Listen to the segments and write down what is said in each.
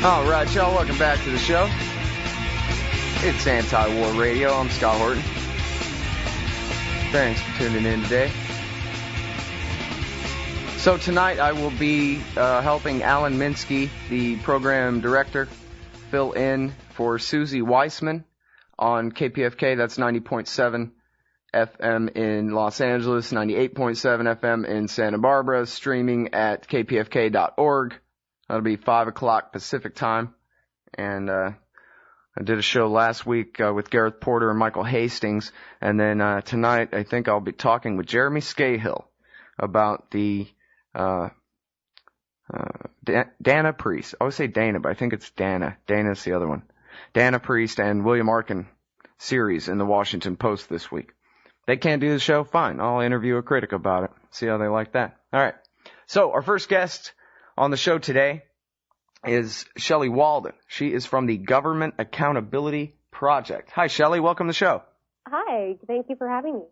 All right, y'all, welcome back to the show. It's Anti-War Radio. I'm Scott Horton. Thanks for tuning in today. So tonight I will be helping Alan Minsky, the program director, fill in for Susie Weissman on KPFK. That's 90.7 FM in Los Angeles, 98.7 FM in Santa Barbara, streaming at kpfk.org. That'll be 5 o'clock Pacific time. And I did a show last week with Gareth Porter and Michael Hastings. And then tonight I think I'll be talking with Jeremy Scahill about the Dana Priest. I always say Dana, but I think it's Dana. Dana's the other one. Dana Priest and William Arkin series in the Washington Post this week. They can't do the show? Fine. I'll interview a critic about it. See how they like that. All right. So our first guest on the show today is Shelley Walden. She is from the Government Accountability Project. Hi, Shelley. Welcome to the show. Hi. Thank you for having me.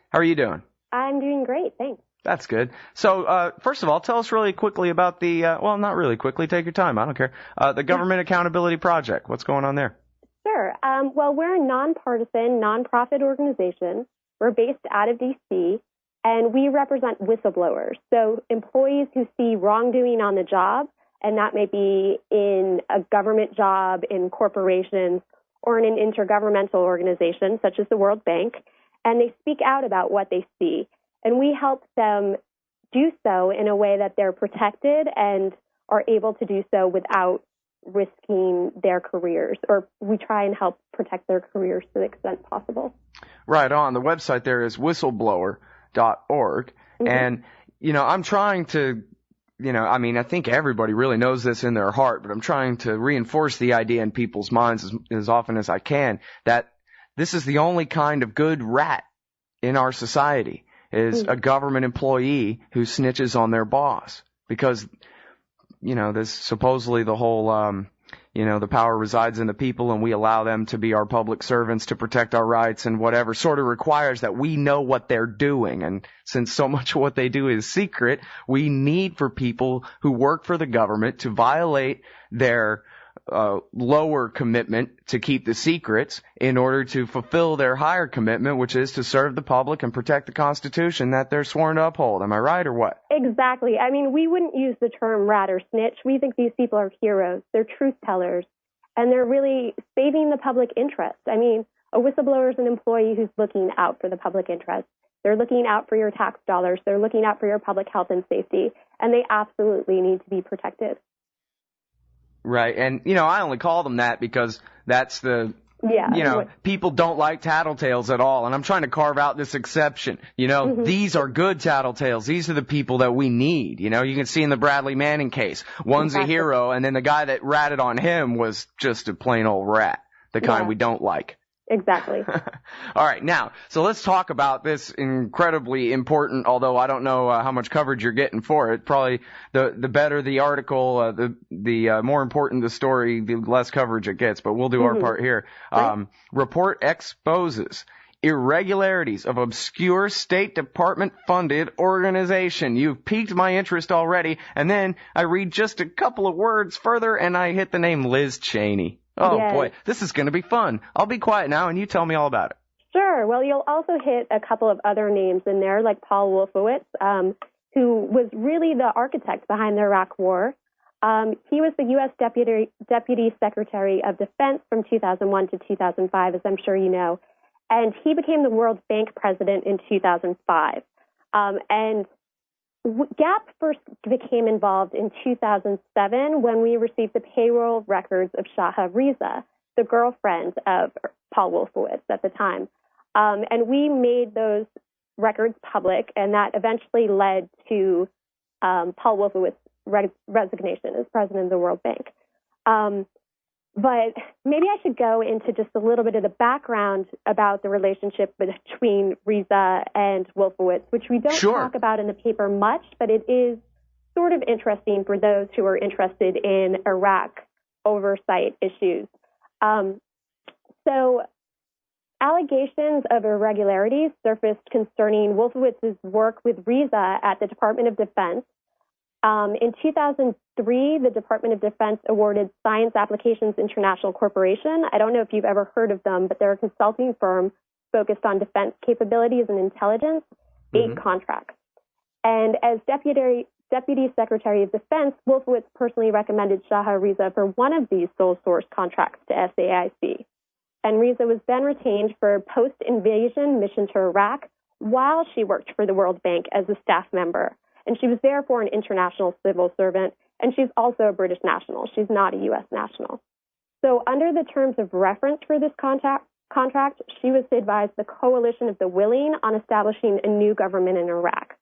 How are you doing? I'm doing great. Thanks. That's good. So, first of all, tell us really quickly about the, well, not really quickly. Take your time. I don't care. The Government Accountability Project. What's going on there? Sure. Well, we're a nonpartisan, nonprofit organization. We're based out of D.C., and we represent whistleblowers, so employees who see wrongdoing on the job, and that may be in a government job, in corporations, or in an intergovernmental organization such as the World Bank, and they speak out about what they see. And we help them do so in a way that they're protected and are able to do so without risking their careers, or we try and help protect their careers to the extent possible. Right on. The website there is whistleblower.org. Mm-hmm. And, you know, I'm trying to, you know, I mean, I think everybody really knows this in their heart, but I'm trying to reinforce the idea in people's minds as often as I can that this is the only kind of good rat in our society is a government employee who snitches on their boss. Because, you know, this supposedly the whole, you know, the power resides in the people and we allow them to be our public servants to protect our rights and whatever sort of requires that we know what they're doing. And since so much of what they do is secret, we need for people who work for the government to violate their lower commitment to keep the secrets in order to fulfill their higher commitment, which is to serve the public and protect the Constitution that they're sworn to uphold. Am I right or what? Exactly. I mean, we wouldn't use the term rat or snitch. We think these people are heroes. They're truth tellers, and they're really saving the public interest. I mean, a whistleblower is an employee who's looking out for the public interest. They're looking out for your tax dollars. They're looking out for your public health and safety, and they absolutely need to be protected. Right. And, you know, I only call them that because that's the, you know, people don't like tattletales at all. And I'm trying to carve out this exception. You know, these are good tattletales. These are the people that we need. You know, you can see in the Bradley Manning case, one's a hero, and then the guy that ratted on him was just a plain old rat, the kind we don't like. Exactly. All right. Now, so let's talk about this incredibly important, although I don't know how much coverage you're getting for it. Probably the better the article, the more important the story, the less coverage it gets, but we'll do our part here. Report exposes irregularities of obscure State Department funded organization. You've piqued my interest already. And then I read just a couple of words further and I hit the name Liz Cheney. Oh, boy, this is going to be fun. I'll be quiet now, and you tell me all about it. Sure. Well, you'll also hit a couple of other names in there, like Paul Wolfowitz, who was really the architect behind the Iraq War. He was the U.S. Deputy Secretary of Defense from 2001 to 2005, as I'm sure you know, and he became the World Bank president in 2005. And GAP first became involved in 2007 when we received the payroll records of Shaha Riza, the girlfriend of Paul Wolfowitz at the time. And we made those records public, and that eventually led to Paul Wolfowitz's resignation as president of the World Bank. But maybe I should go into just a little bit of the background about the relationship between Riza and Wolfowitz, which we don't talk about in the paper much, but it is sort of interesting for those who are interested in Iraq oversight issues. So allegations of irregularities surfaced concerning Wolfowitz's work with Riza at the Department of Defense In 2003, the Department of Defense awarded Science Applications International Corporation. I don't know if you've ever heard of them, but they're a consulting firm focused on defense capabilities and intelligence, 8 contracts. And as Deputy Secretary of Defense, Wolfowitz personally recommended Shaha Riza for one of these sole source contracts to SAIC. And Riza was then retained for post-invasion mission to Iraq while she worked for the World Bank as a staff member. And she was therefore an international civil servant, and she's also a British national. She's not a U.S. national. So under the terms of reference for this contract, she was to advise the coalition of the willing on establishing a new government in Iraq.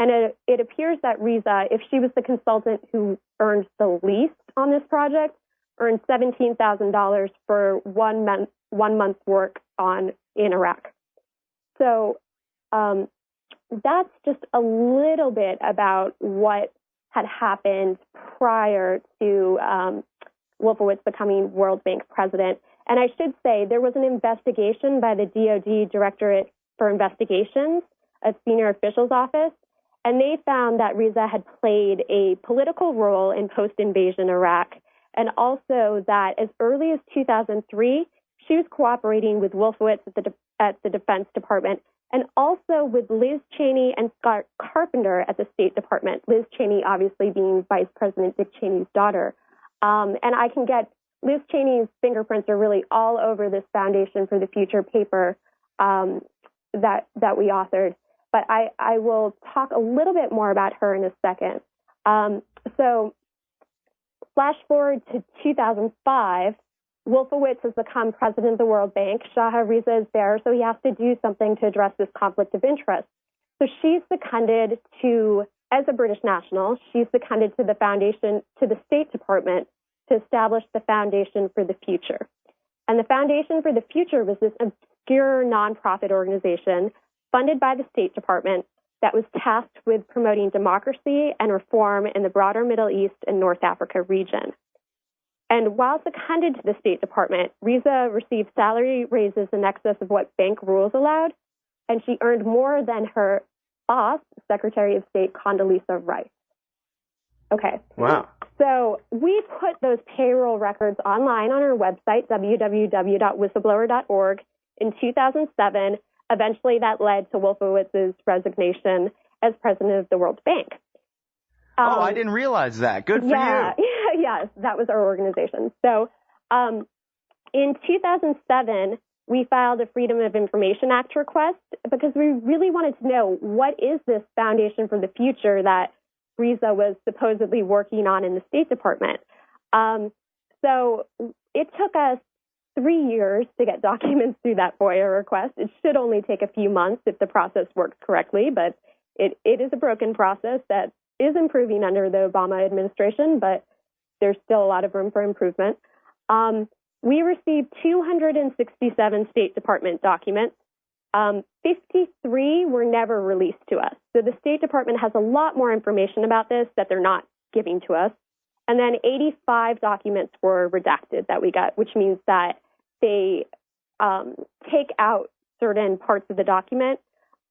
And it appears that Riza, if she was the consultant who earned the least on this project, earned $17,000 for 1 month's work in Iraq. So that's just a little bit about what had happened prior to Wolfowitz becoming World Bank president. And I should say there was an investigation by the DoD Directorate for Investigations, a senior official's office, and they found that Riza had played a political role in post-invasion Iraq, and also that as early as 2003, she was cooperating with Wolfowitz at the Defense Department, and also with Liz Cheney and Scott Carpenter at the State Department, Liz Cheney obviously being Vice President Dick Cheney's daughter. And I can get Liz Cheney's fingerprints are really all over this Foundation for the Future paper that we authored. But I will talk a little bit more about her in a second. So flash forward to 2005, Wolfowitz has become president of the World Bank. Shaha Riza is there, so he has to do something to address this conflict of interest. So she's seconded to, as a British national, she's seconded to the Foundation, to the State Department to establish the Foundation for the Future. And the Foundation for the Future was this obscure nonprofit organization funded by the State Department that was tasked with promoting democracy and reform in the broader Middle East and North Africa region. And while seconded to the State Department, Riza received salary raises in excess of what bank rules allowed, and she earned more than her boss, Secretary of State Condoleezza Rice. Okay. Wow. So we put those payroll records online on our website, www.whistleblower.org, in 2007. Eventually, that led to Wolfowitz's resignation as president of the World Bank. I didn't realize that. Good for you. Yes, that was our organization. So in 2007, we filed a Freedom of Information Act request because we really wanted to know, what is this Foundation for the Future that Riza was supposedly working on in the State Department? So it took us 3 years to get documents through that FOIA request. It should only take a few months if the process works correctly, but it is a broken process that is improving under the Obama administration, but there's still a lot of room for improvement. We received 267 State Department documents. 53 were never released to us. So the State Department has a lot more information about this that they're not giving to us. And then 85 documents were redacted that we got, which means that they take out certain parts of the document.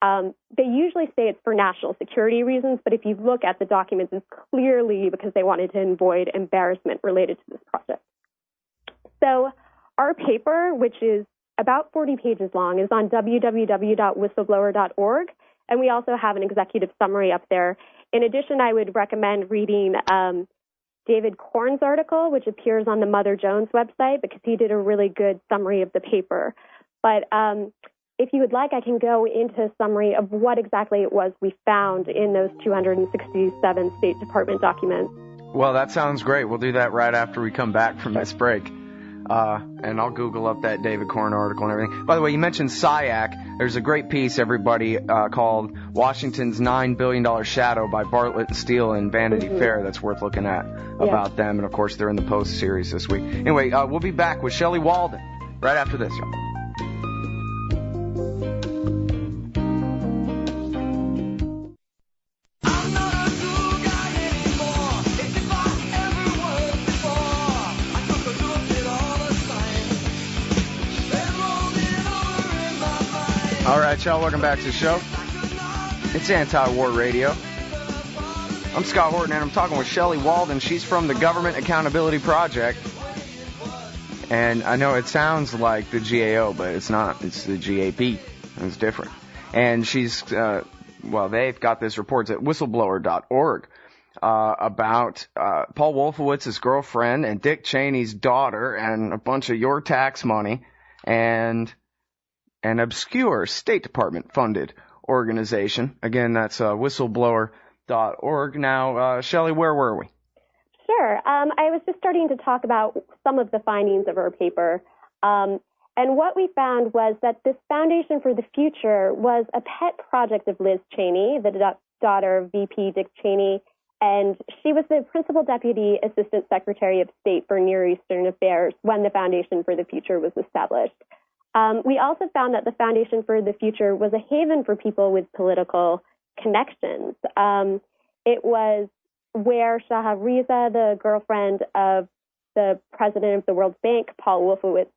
They usually say it's for national security reasons, but if you look at the documents, it's clearly because they wanted to avoid embarrassment related to this project. So our paper, which is about 40 pages long, is on www.whistleblower.org, and we also have an executive summary up there. In addition, I would recommend reading David Korn's article, which appears on the Mother Jones website, because he did a really good summary of the paper. But if you would like, I can go into a summary of what exactly it was we found in those 267 State Department documents. Well, that sounds great. We'll do that right after we come back from this break. And I'll Google up that David Korn article and everything. By the way, you mentioned SAIC. There's a great piece, everybody, called Washington's $9 Billion Shadow by Bartlett and Steele in Vanity Fair that's worth looking at about them. And, of course, they're in the Post series this week. Anyway, we'll be back with Shelley Walden right after this, y'all. All right, y'all, welcome back to the show. It's Anti-War Radio. I'm Scott Horton, and I'm talking with Shelley Walden. She's from the Government Accountability Project. And I know it sounds like the GAO, but it's not. It's the GAP. It's different. And she's, they've got this report at whistleblower.org about Paul Wolfowitz's girlfriend and Dick Cheney's daughter and a bunch of your tax money and an obscure State Department-funded organization. Again, that's whistleblower.org. Now, Shelley, where were we? Sure. I was just starting to talk about some of the findings of our paper. And what we found was that this Foundation for the Future was a pet project of Liz Cheney, the daughter of VP Dick Cheney, and she was the Principal Deputy Assistant Secretary of State for Near Eastern Affairs when the Foundation for the Future was established. We also found that the Foundation for the Future was a haven for people with political connections. It was where Shaha Riza, the girlfriend of the president of the World Bank, Paul Wolfowitz,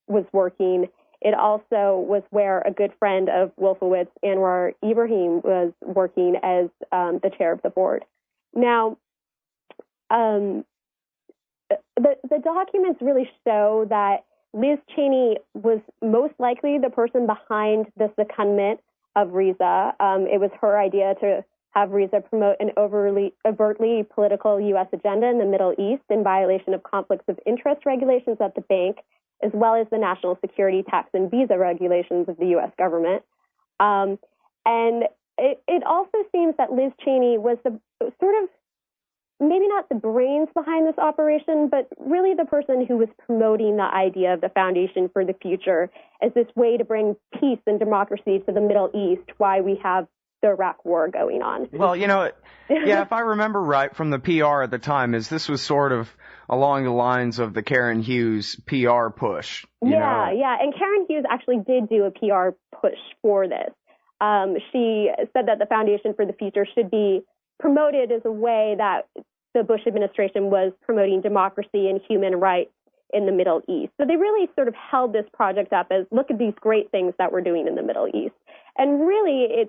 was working. It also was where a good friend of Wolfowitz, Anwar Ibrahim, was working as the chair of the board. Now, the documents really show that Liz Cheney was most likely the person behind the secondment of Riza. It was her idea to have Riza promote an overtly political U.S. agenda in the Middle East in violation of conflicts of interest regulations at the bank, as well as the national security tax and visa regulations of the U.S. government. And it also seems that Liz Cheney was the sort of, maybe not the brains behind this operation, but really the person who was promoting the idea of the Foundation for the Future as this way to bring peace and democracy to the Middle East while we have the Iraq War going on. Well, if I remember right from the PR at the time, this was sort of along the lines of the Karen Hughes PR push. Yeah. And Karen Hughes actually did do a PR push for this. She said that the Foundation for the Future should be promoted as a way that the Bush administration was promoting democracy and human rights in the Middle East. So they really sort of held this project up as, look at these great things that we're doing in the Middle East. And really,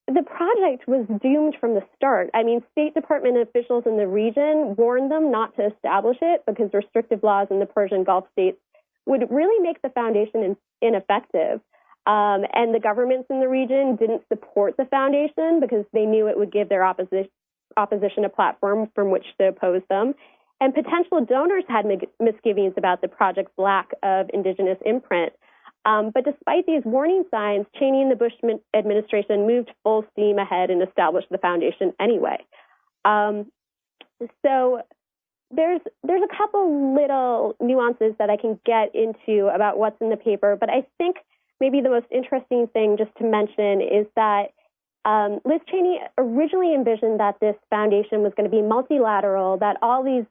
the project was doomed from the start. I mean, State Department officials in the region warned them not to establish it because restrictive laws in the Persian Gulf states would really make the foundation ineffective. And the governments in the region didn't support the foundation because they knew it would give their opposition a platform from which to oppose them. And potential donors had misgivings about the project's lack of indigenous imprint. But despite these warning signs, Cheney and the Bush administration moved full steam ahead and established the foundation anyway. So there's a couple little nuances that I can get into about what's in the paper, but I think maybe the most interesting thing just to mention is that Liz Cheney originally envisioned that this foundation was going to be multilateral, that all these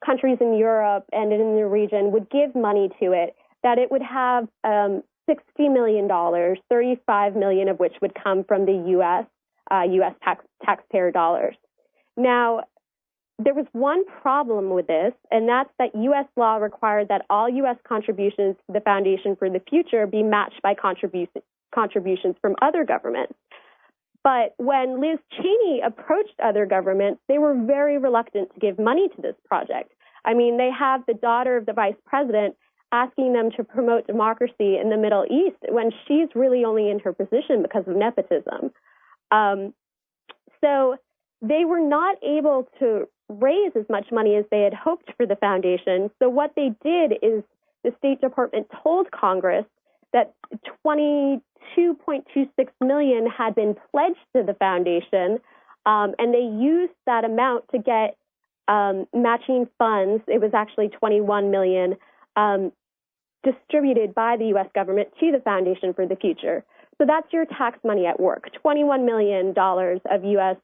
countries in Europe and in the region would give money to it, that it would have $60 million, $35 million of which would come from the U.S. taxpayer dollars. Now, there was one problem with this, and that's that U.S. law required that all U.S. contributions to the Foundation for the Future be matched by contributions from other governments. But when Liz Cheney approached other governments, they were very reluctant to give money to this project. I mean, they have the daughter of the vice president asking them to promote democracy in the Middle East when she's really only in her position because of nepotism. So they were not able to raise as much money as they had hoped for the foundation. So what they did is the State Department told Congress that $22.26 million had been pledged to the foundation, and they used that amount to get matching funds. It was actually $21 million distributed by the U.S. government to the Foundation for the Future. So that's your tax money at work. $21 million of U.S.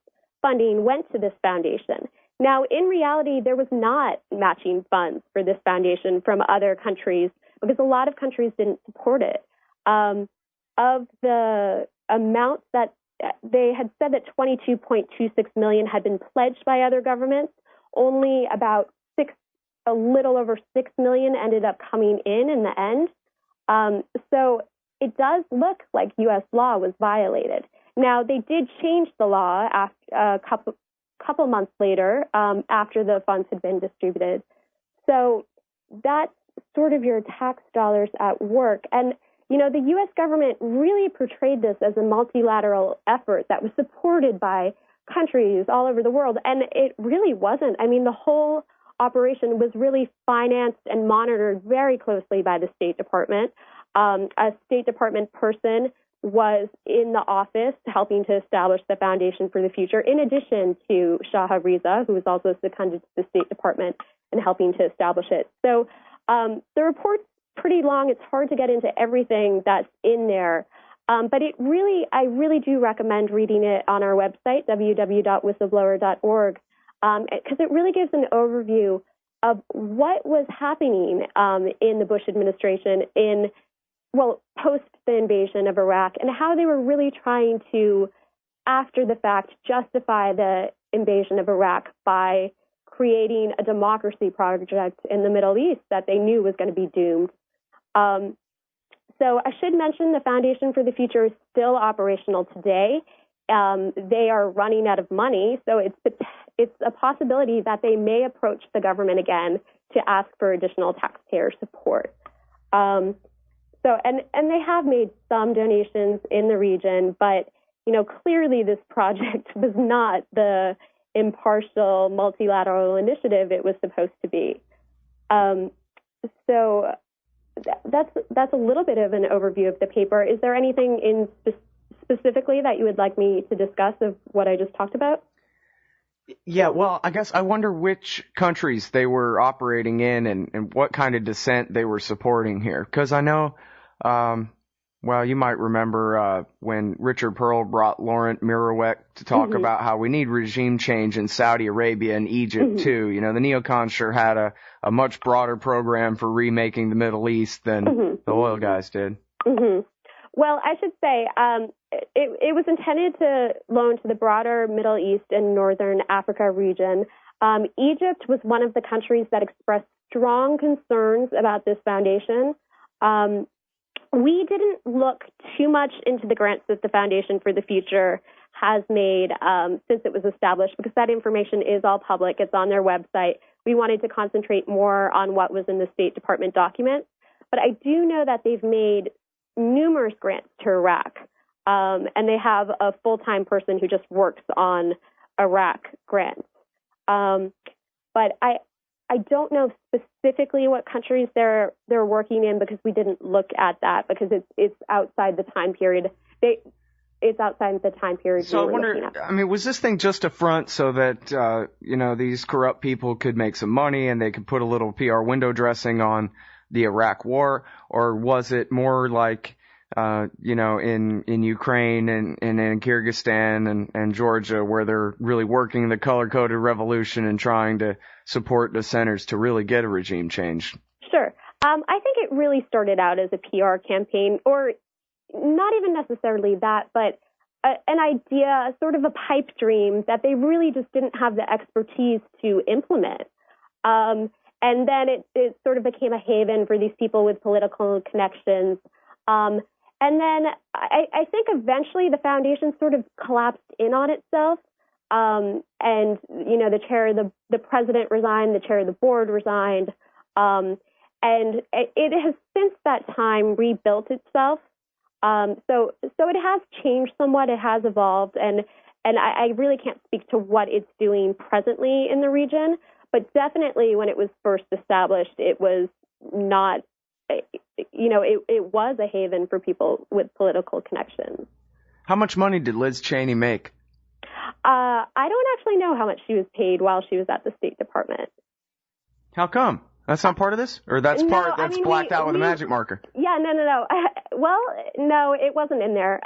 funding went to this foundation. Now, in reality, there was not matching funds for this foundation from other countries because a lot of countries didn't support it. Of the amounts that they had said that $22.26 million had been pledged by other governments, only about a little over $6 million ended up coming in the end. So it does look like U.S. law was violated. Now, they did change the law after, a couple months later, after the funds had been distributed. So that's sort of your tax dollars at work. And, you know, the U.S. government really portrayed this as a multilateral effort that was supported by countries all over the world. And it really wasn't. I mean, the whole operation was really financed and monitored very closely by the State Department. A State Department person was in the office helping to establish the Foundation for the Future, in addition to Shaha Riza, who was also seconded to the State Department and helping to establish it. So the report's pretty long. It's hard to get into everything that's in there. But I really do recommend reading it on our website, www.whistleblower.org, because it really gives an overview of what was happening in the Bush administration post the invasion of Iraq, and how they were really trying to, after the fact, justify the invasion of Iraq by creating a democracy project in the Middle East that they knew was going to be doomed. So I should mention the Foundation for the Future is still operational today. They are running out of money, so it's a possibility that they may approach the government again to ask for additional taxpayer support. And they have made some donations in the region, but, you know, clearly this project was not the impartial multilateral initiative it was supposed to be. So that's a little bit of an overview of the paper. Is there anything specifically that you would like me to discuss of what I just talked about? Yeah, well, I guess I wonder which countries they were operating in and what kind of dissent they were supporting here. Because I know, well, you might remember when Richard Pearl brought Laurent Mirouek to talk about how we need regime change in Saudi Arabia and Egypt too. You know, the neocons sure had a much broader program for remaking the Middle East than the oil guys did. Well, I should say it was intended to loan to the broader Middle East and Northern Africa region. Egypt was one of the countries that expressed strong concerns about this foundation. We didn't look too much into the grants that the Foundation for the Future has made since it was established, because that information is all public. It's on their website. We wanted to concentrate more on what was in the State Department documents. But I do know that they've made numerous grants to Iraq, and they have a full-time person who just works on Iraq grants. But I don't know specifically what countries they're working in, because we didn't look at that, because it's outside the time period. It's outside the time period. So I wonder, I mean, was this thing just a front so that you know, these corrupt people could make some money and they could put a little PR window dressing on the Iraq war, or was it more like you know, in Ukraine and in Kyrgyzstan and Georgia, where they're really working the color-coded revolution and trying to support dissenters to really get a regime change? Sure. I think it really started out as a PR campaign, or not even necessarily that, but an idea, sort of a pipe dream that they really just didn't have the expertise to implement. And then it sort of became a haven for these people with political connections. And then I think eventually the foundation sort of collapsed in on itself. And, you know, the president resigned, the chair of the board resigned. And it has since that time rebuilt itself. So it has changed somewhat. It has evolved. And I really can't speak to what it's doing presently in the region. But definitely when it was first established, it was not, you know, it was a haven for people with political connections. How much money did Liz Cheney make? I don't actually know how much she was paid while she was at the State Department. How come? That's not part of this? Or that's blacked out with a magic marker? Yeah, no. Well, no, it wasn't in there.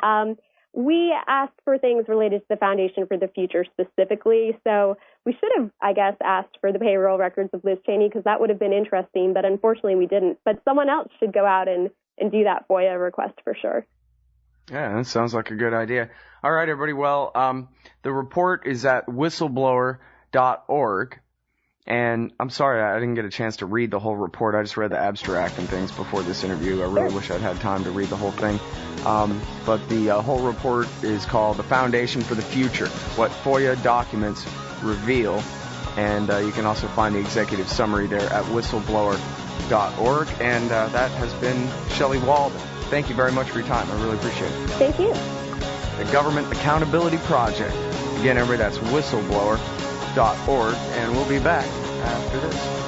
We asked for things related to the Foundation for the Future specifically, so we should have, I guess, asked for the payroll records of Liz Cheney, because that would have been interesting, but unfortunately we didn't. But someone else should go out and do that FOIA request for sure. Yeah, that sounds like a good idea. All right, everybody. Well, the report is at whistleblower.org, And I'm sorry I didn't get a chance to read the whole report. I just read the abstract and things before this interview. I really wish I'd had time to read the whole thing. But the whole report is called The Foundation for the Future, What FOIA Documents Reveal. And you can also find the executive summary there at whistleblower.org. And that has been Shelley Walden. Thank you very much for your time. I really appreciate it. Thank you. The Government Accountability Project. Again, everybody, that's whistleblower.org. And we'll be back after this.